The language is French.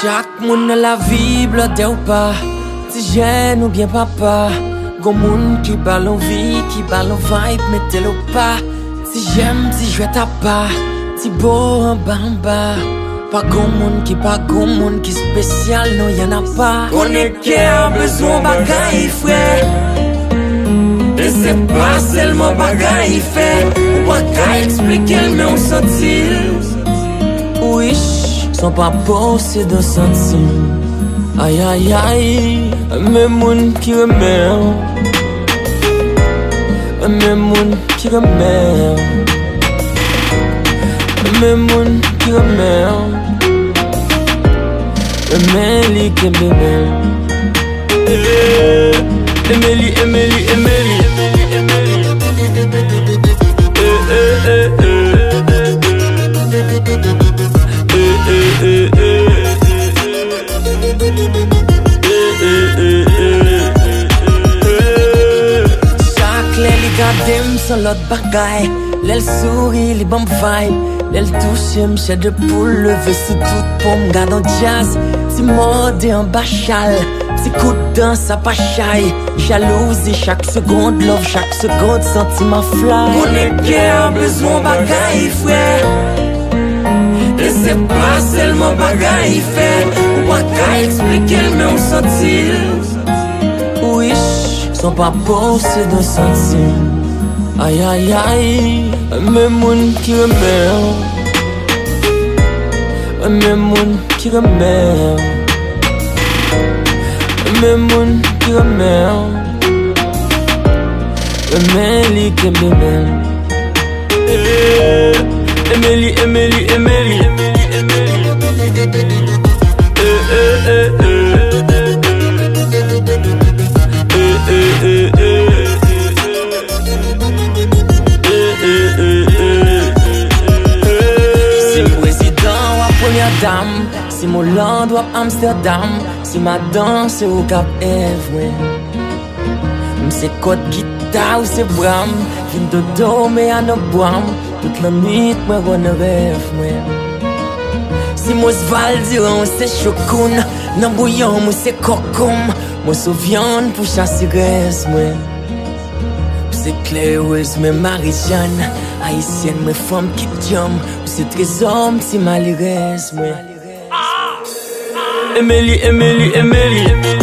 Chaque monde dans la vie blotte ou pas, si jeune ou bien papa. Gon moun qui parle en vie, qui parle en vibe, mettez-le pas. Si j'aime, si je ta pas, si beau en bas. Pas gon moun qui spécial, non y'en a pas. On est qu'à besoin bagaille frère. Et c'est pas seulement bagaille fait. On va qu'à expliquer mais on sentit. Oui, sont pas posés de sentir. Aïe aïe aïe, même moun qui remet. Même moun qui remet. Même moun qui remet. Emily qui bébé. Emily, Emily, Emily. Chaque l'elle garde son l'autre bagaille. L'elle sourit, les bons vibes. L'elle touche, m'chait de poule, levé sous toute pomme, garde en jazz. Si mode et en bachal, si coup de danse à pachaille. Jalousie chaque seconde, love chaque seconde, sentiment fly. On est bien besoin bagaille frère. Et c'est pas seulement bagaille fait. On va qu'à expliquer mais on sentit. Oui, sont pas posés de sentir. Aïe aïe aïe, même moun qui remet. Même moun qui remet. Même moun qui remet. Emily qui bébé. Emily, Emily, Emily. Dame, si mon land ou Amsterdam, si ma danse ou Cap Eve, c'est code guitare ou c'est bram, vin de dos mais à nos bois, toute la nuit moi on rêve, si moi sval diront c'est chocoun, nan bouillon moi c'est cocom, moi souviens pour chasser reste, c'est claireuse mais Marie-Jeanne, haïtienne mais femme qui jam. C'est trésor, c'est malheureuse, moi. Emily, Emily, Emily.